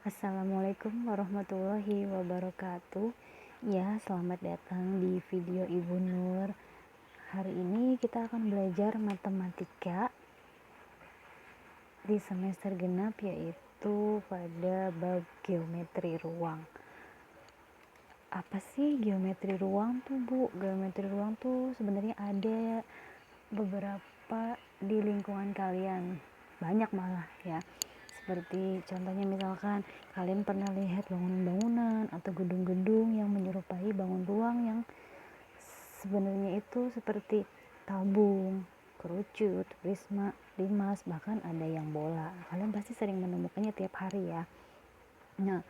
Assalamualaikum warahmatullahi wabarakatuh. Ya, selamat datang di video Ibu Nur. Hari ini kita akan belajar matematika di semester genap, yaitu pada bab geometri ruang. Apa sih geometri ruang tuh, Bu? Geometri ruang tuh sebenarnya ada beberapa di lingkungan kalian, banyak malah ya. Seperti contohnya misalkan kalian pernah lihat bangunan-bangunan atau gedung-gedung yang menyerupai bangun ruang yang sebenarnya itu seperti tabung, kerucut, prisma, limas, bahkan ada yang bola. Kalian pasti sering menemukannya tiap hari ya. Nah,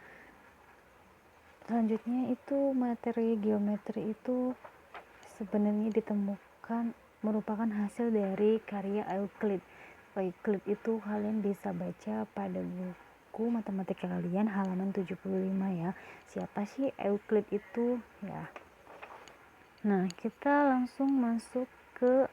selanjutnya itu materi geometri itu sebenarnya ditemukan merupakan hasil dari karya Euclid. Euclid itu kalian bisa baca pada buku matematika kalian halaman 75 ya. Siapa sih Euclid itu ya? Nah, kita langsung masuk ke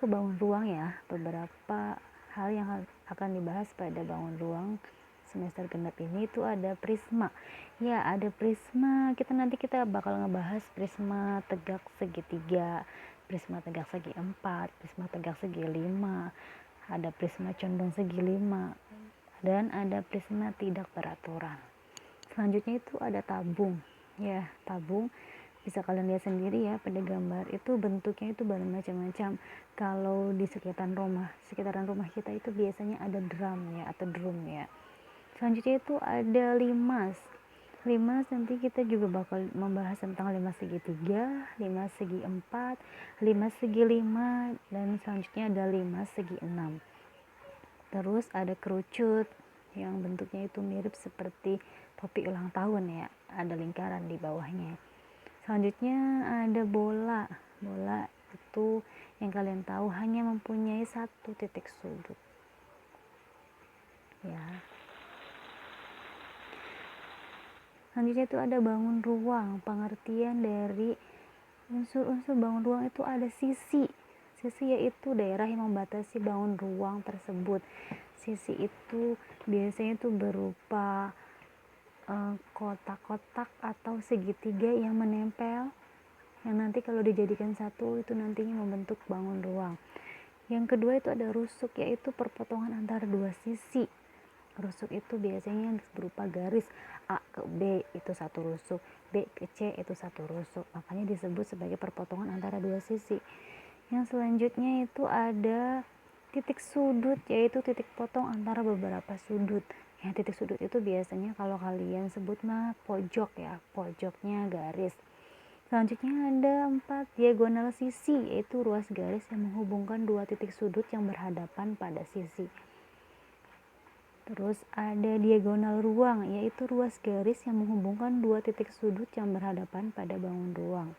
bangun ruang ya. Beberapa hal yang akan dibahas pada bangun ruang semester genap ini itu ada prisma. Ya, ada prisma. Nanti kita bakal ngebahas prisma tegak segitiga, prisma tegak segi 4, prisma tegak segi 5, ada prisma condong segi 5, dan ada prisma tidak beraturan. Selanjutnya itu ada tabung. Ya, tabung bisa kalian lihat sendiri ya pada gambar itu, bentuknya itu bermacam-macam. Kalau di sekitaran rumah kita itu biasanya ada drum ya, atau drum ya. Selanjutnya itu ada limas. Limas nanti kita juga bakal membahas tentang limas segitiga, limas segi 4, limas segi 5, dan selanjutnya ada limas segi 6. Terus ada kerucut yang bentuknya itu mirip seperti topi ulang tahun ya, ada lingkaran di bawahnya. Selanjutnya ada bola. Bola itu yang kalian tahu hanya mempunyai satu titik sudut ya. Selanjutnya itu ada bangun ruang. Pengertian dari unsur-unsur bangun ruang itu ada sisi. Sisi yaitu daerah yang membatasi bangun ruang tersebut. Sisi itu biasanya itu berupa kotak-kotak atau segitiga yang menempel, yang nanti kalau dijadikan satu itu nantinya membentuk bangun ruang. Yang kedua itu ada rusuk, yaitu perpotongan antara dua sisi. Rusuk itu biasanya berupa garis A ke B itu satu rusuk, B ke C itu satu rusuk, makanya disebut sebagai perpotongan antara dua sisi. Yang selanjutnya itu ada titik sudut, yaitu titik potong antara beberapa sudut. Ya, titik sudut itu biasanya kalau kalian sebut mah pojok ya, pojoknya garis. Selanjutnya ada 4 diagonal sisi, yaitu ruas garis yang menghubungkan dua titik sudut yang berhadapan pada sisi. Terus ada diagonal ruang, yaitu ruas garis yang menghubungkan dua titik sudut yang berhadapan pada bangun ruang.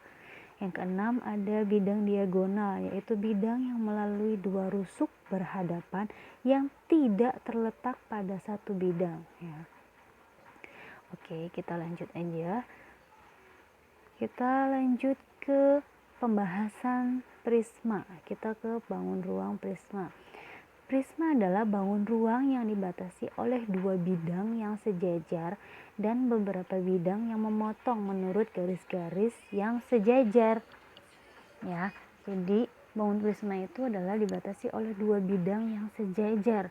Yang keenam ada bidang diagonal, yaitu bidang yang melalui dua rusuk berhadapan yang tidak terletak pada satu bidang ya. Oke, kita lanjut aja. Kita lanjut ke pembahasan prisma. Kita ke bangun ruang prisma. Prisma adalah bangun ruang yang dibatasi oleh dua bidang yang sejajar dan beberapa bidang yang memotong menurut garis-garis yang sejajar. Ya, jadi bangun prisma itu adalah dibatasi oleh dua bidang yang sejajar.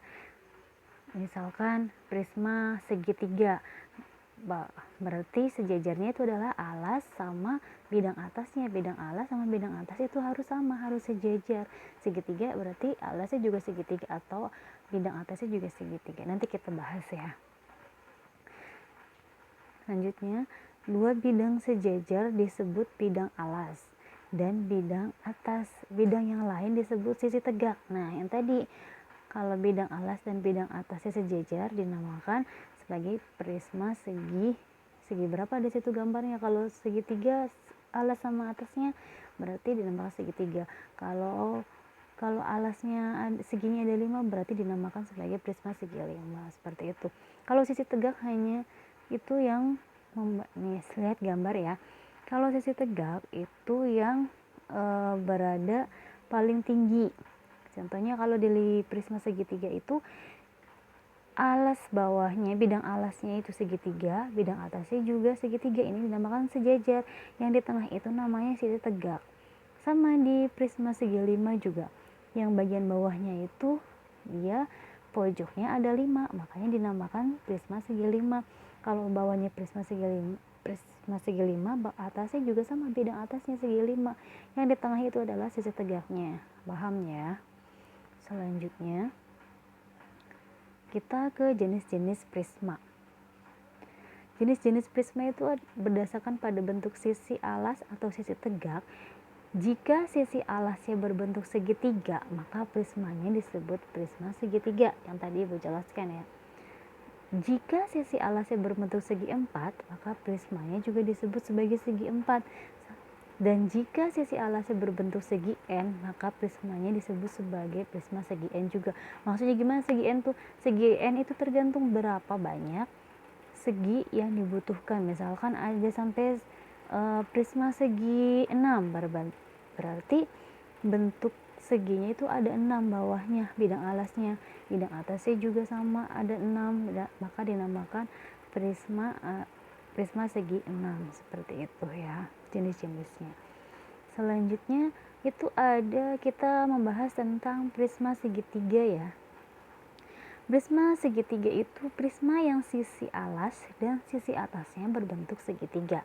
Misalkan prisma segitiga, berarti sejajarnya itu adalah alas sama bidang atasnya. Bidang alas sama bidang atas itu harus sama, harus sejajar. Segitiga berarti alasnya juga segitiga atau bidang atasnya juga segitiga. Nanti kita bahas ya. Selanjutnya, dua bidang sejajar disebut bidang alas dan bidang atas. Bidang yang lain disebut sisi tegak. Nah, yang tadi kalau bidang alas dan bidang atasnya sejajar dinamakan sebagai prisma segi berapa di situ gambarnya. Kalau segitiga alas sama atasnya berarti dinamakan segitiga. Kalau alasnya seginya ada 5 berarti dinamakan sebagai prisma segi 5, seperti itu. Kalau sisi tegak hanya itu yang nih, lihat gambar ya. Kalau sisi tegak itu yang berada paling tinggi. Contohnya kalau di prisma segitiga itu alas bawahnya, bidang alasnya itu segitiga, bidang atasnya juga segitiga, ini dinamakan sejajar. Yang di tengah itu namanya sisi tegak. Sama di prisma segi 5 juga, yang bagian bawahnya itu dia pojoknya ada 5, makanya dinamakan prisma segi 5. Kalau bawahnya prisma segi 5, atasnya juga sama, bidang atasnya segi 5. Yang di tengah itu adalah sisi tegaknya. Paham ya? Selanjutnya kita ke jenis-jenis prisma. Jenis-jenis prisma itu berdasarkan pada bentuk sisi alas atau sisi tegak. Jika sisi alasnya berbentuk segitiga, maka prismanya disebut prisma segitiga, yang tadi Ibu jelaskan ya. Jika sisi alasnya berbentuk segi empat, maka prismanya juga disebut sebagai segi empat. Dan jika sisi alasnya berbentuk segi N, maka prismanya disebut sebagai prisma segi N juga. Maksudnya gimana segi N tuh? Segi N itu tergantung berapa banyak segi yang dibutuhkan. Misalkan ada sampai prisma segi 6, berarti bentuk seginya itu ada 6 bawahnya, bidang alasnya. Bidang atasnya juga sama, ada 6, maka dinamakan prisma segi 6. Seperti itu ya jenis-jenisnya. Selanjutnya itu ada, kita membahas tentang prisma segitiga ya. Prisma segitiga itu prisma yang sisi alas dan sisi atasnya berbentuk segitiga,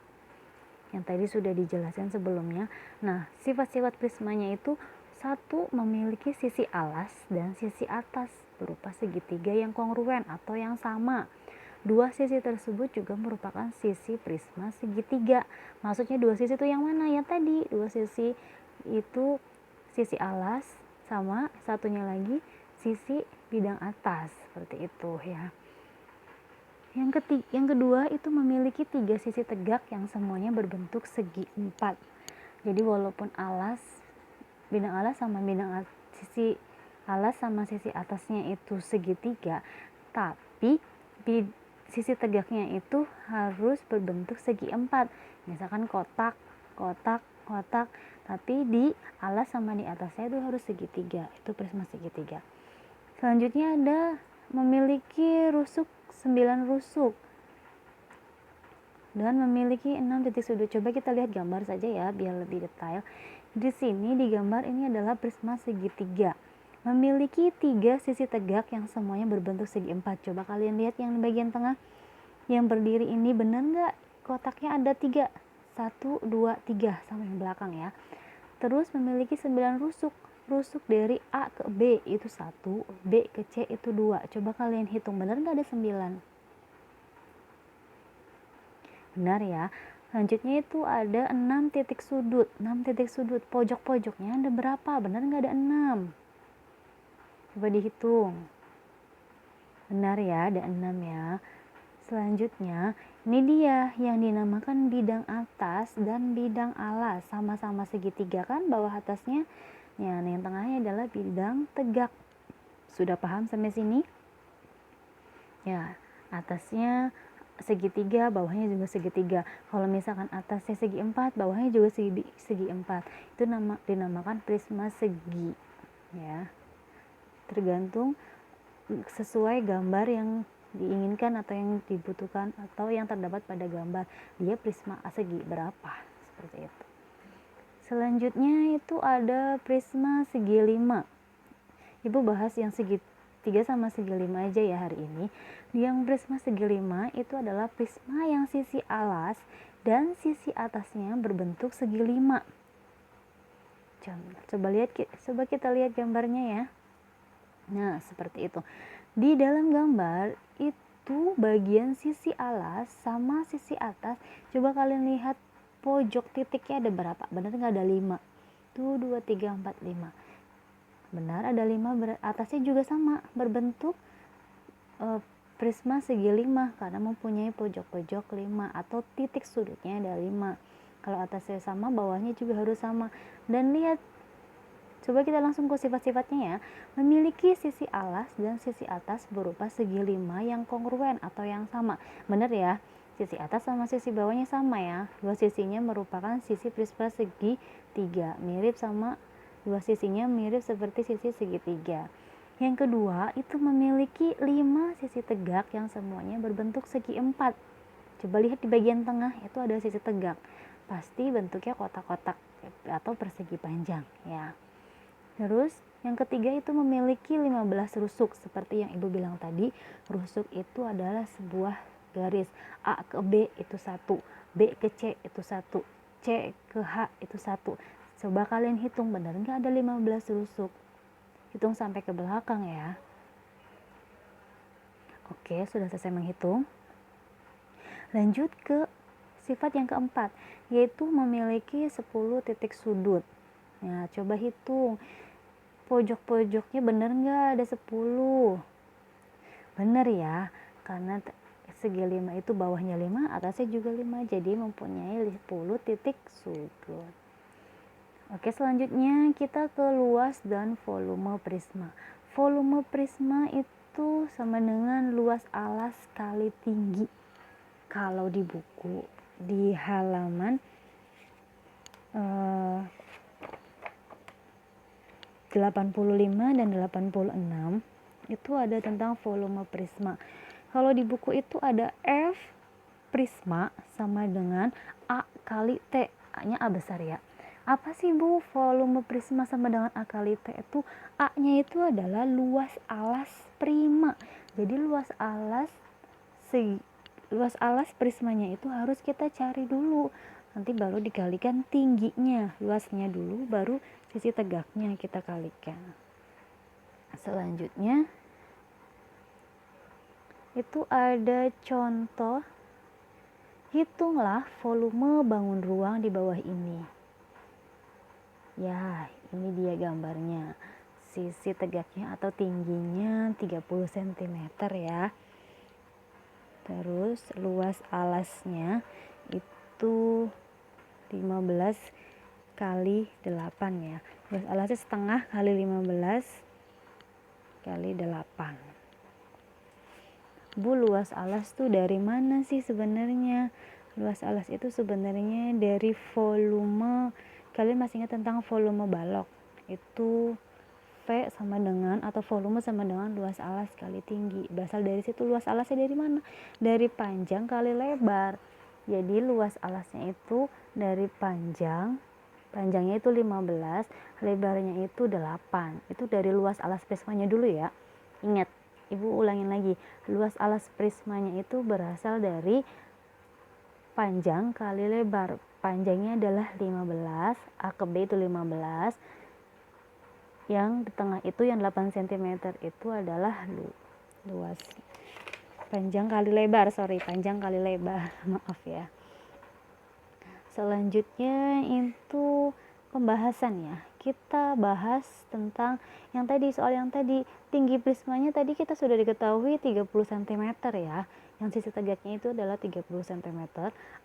yang tadi sudah dijelaskan sebelumnya. Nah, sifat-sifat prismanya itu: satu, memiliki sisi alas dan sisi atas berupa segitiga yang kongruen atau yang sama. Dua sisi tersebut juga merupakan sisi prisma segitiga. Maksudnya dua sisi itu yang mana? Yang tadi, dua sisi itu sisi alas sama satunya lagi sisi bidang atas, seperti itu ya. Yang kedua itu memiliki 3 sisi tegak yang semuanya berbentuk segi 4. Jadi walaupun bidang alas sama sisi alas sama sisi atasnya itu segitiga, tapi sisi tegaknya itu harus berbentuk segi 4. Misalkan kotak, tapi di alas sama di atasnya itu harus segitiga. Itu prisma segitiga. Selanjutnya ada memiliki 9 rusuk dan memiliki 6 titik sudut. Coba kita lihat gambar saja ya biar lebih detail. Di sini di gambar ini adalah prisma segitiga. Memiliki 3 sisi tegak yang semuanya berbentuk segi 4. Coba kalian lihat yang bagian tengah, yang berdiri ini, benar nggak kotaknya ada 3? 1, 2, 3 sama yang belakang ya. Terus memiliki 9 rusuk. Rusuk dari A ke B itu 1, B ke C itu 2. Coba kalian hitung, benar nggak ada 9? Benar ya. Selanjutnya itu ada 6 titik sudut. 6 titik sudut, pojok-pojoknya ada berapa? Benar nggak ada 6? Coba dihitung. Benar ya, ada 6 ya. Selanjutnya, ini dia yang dinamakan bidang atas dan bidang alas. Sama-sama segitiga kan bawah atasnya. Ya, yang tengahnya adalah bidang tegak. Sudah paham sampai sini? Ya, atasnya segitiga, bawahnya juga segitiga. Kalau misalkan atasnya segi 4, bawahnya juga segi 4. Itu dinamakan prisma segi. Ya. Tergantung sesuai gambar yang diinginkan atau yang dibutuhkan atau yang terdapat pada gambar, dia prisma segi berapa, seperti itu. Selanjutnya itu ada prisma segi 5. Ibu bahas yang segi 3 sama segi 5 aja ya hari ini. Yang prisma segi 5 itu adalah prisma yang sisi alas dan sisi atasnya berbentuk segi 5. Coba kita lihat gambarnya ya. Nah, seperti itu. Di dalam gambar itu bagian sisi alas sama sisi atas. Coba kalian lihat pojok titiknya ada berapa? Benar nggak ada 5? Tuh 2, 3, 4, 5. Benar ada 5, atasnya juga sama, berbentuk prisma segi 5 karena mempunyai pojok-pojok 5 atau titik sudutnya ada 5. Kalau atasnya sama, bawahnya juga harus sama. Dan lihat, coba kita langsung ke sifat-sifatnya ya. Memiliki sisi alas dan sisi atas berupa segi 5 yang kongruen atau yang sama. Benar ya? Sisi atas sama sisi bawahnya sama ya. Dua sisinya merupakan sisi prisma segi 3. Mirip sama Dua sisinya mirip seperti sisi segitiga. Yang kedua, itu memiliki 5 sisi tegak yang semuanya berbentuk segi 4. Coba lihat di bagian tengah, itu ada sisi tegak. Pasti bentuknya kotak-kotak atau persegi panjang, ya. Terus, yang ketiga itu memiliki 15 rusuk. Seperti yang Ibu bilang tadi, rusuk itu adalah sebuah garis. A ke B itu 1, B ke C itu 1, C ke H itu 1. Coba kalian hitung, benar nggak ada 15 rusuk? Hitung sampai ke belakang ya. Oke, sudah selesai menghitung. Lanjut ke sifat yang keempat, yaitu memiliki 10 titik sudut. Nah, coba hitung. Pojok-pojoknya benar nggak ada 10? Benar ya, karena segi 5 itu bawahnya 5, atasnya juga 5, jadi mempunyai 10 titik sudut. Oke, selanjutnya kita ke luas dan volume prisma. Volume prisma itu sama dengan luas alas kali tinggi. Kalau di buku di halaman 85 dan 86 itu ada tentang volume prisma. Kalau di buku itu ada F prisma sama dengan A kali T. A-nya A besar ya. Apa sih Bu volume prisma sama dengan A kali T itu? A-nya itu adalah luas alas prima. Jadi luas alas prismanya itu harus kita cari dulu. Nanti baru dikalikan tingginya, luasnya dulu, baru sisi tegaknya kita kalikan. Selanjutnya itu ada contoh, hitunglah volume bangun ruang di bawah ini. Ya, ini dia gambarnya. Sisi tegaknya atau tingginya 30 cm ya. Terus luas alasnya itu 15 kali 8 ya. Luas alasnya setengah kali 15 kali 8. Bu, luas alas tuh dari mana sih sebenarnya? Luas alas itu sebenarnya dari volume. Kalian masih ingat tentang volume balok? Itu V sama dengan atau volume sama dengan luas alas kali tinggi. Berasal dari situ. Luas alasnya dari mana? Dari panjang kali lebar. Jadi luas alasnya itu dari panjangnya itu 15, lebarnya itu 8. Itu dari luas alas prismanya dulu ya. Ingat, Ibu ulangin lagi. Luas alas prismanya itu berasal dari panjang kali lebar. Panjangnya adalah 15, A ke B itu 15. Yang di tengah itu yang 8 cm itu adalah luas panjang kali lebar, panjang kali lebar. Maaf ya. Selanjutnya itu pembahasan ya. Kita bahas tentang yang tadi, soal yang tadi, tinggi prismanya tadi kita sudah diketahui 30 cm ya. Yang sisi tegaknya itu adalah 30 cm.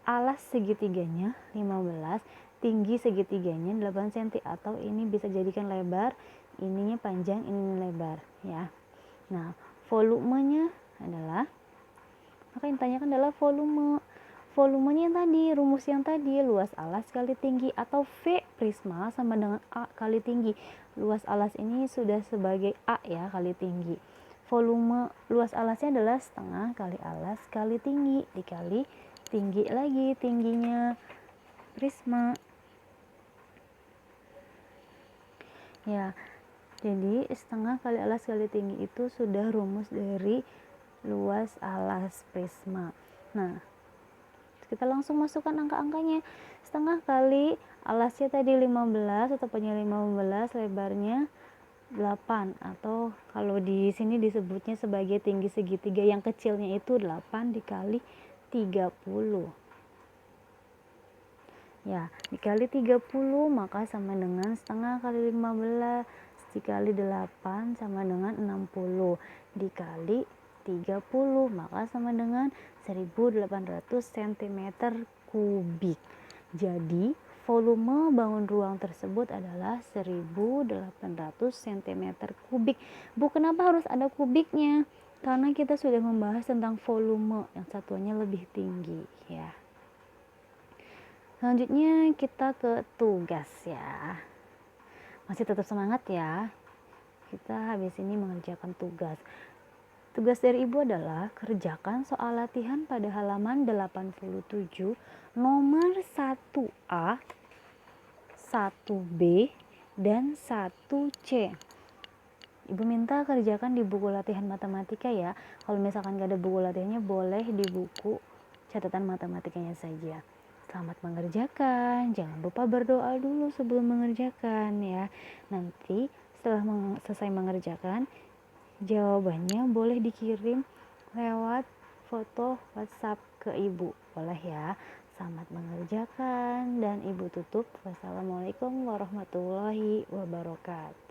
Alas segitiganya 15, tinggi segitiganya 8 cm, atau ini bisa jadikan lebar, ininya panjang, ininya lebar ya. Nah, volumenya adalah, maka yang ditanyakan adalah volumenya yang tadi, rumus yang tadi, luas alas kali tinggi, atau V prisma sama dengan A kali tinggi. Luas alas ini sudah sebagai A ya, kali tinggi. Volume luas alasnya adalah setengah kali alas kali tinggi, dikali tinggi lagi, tingginya prisma. Ya, jadi setengah kali alas kali tinggi itu sudah rumus dari luas alas prisma. Nah, kita langsung masukkan angka-angkanya. Setengah kali alasnya tadi 15, tepatnya 15, lebarnya 8, atau kalau di sini disebutnya sebagai tinggi segitiga yang kecilnya itu 8 dikali 30. Ya, dikali 30 maka sama dengan setengah kali 15 dikali 8 sama dengan 60, dikali 30 maka sama dengan 1800 cm kubik. Jadi volume bangun ruang tersebut adalah 1800 cm kubik. Bu, kenapa harus ada kubiknya? Karena kita sudah membahas tentang volume yang satuannya lebih tinggi ya. Selanjutnya kita ke tugas ya. Masih tetap semangat ya. Kita habis ini mengerjakan tugas. Tugas dari ibu adalah kerjakan soal latihan pada halaman 87 nomor 1A, 1B, dan 1C. Ibu minta kerjakan di buku latihan matematika ya. Kalau misalkan gak ada buku latihannya, boleh di buku catatan matematikanya saja. Selamat mengerjakan. Jangan lupa berdoa dulu sebelum mengerjakan ya. Nanti setelah selesai mengerjakan, jawabannya boleh dikirim lewat foto WhatsApp ke ibu. Boleh ya. Selamat mengerjakan dan ibu tutup. Wassalamualaikum warahmatullahi wabarakatuh.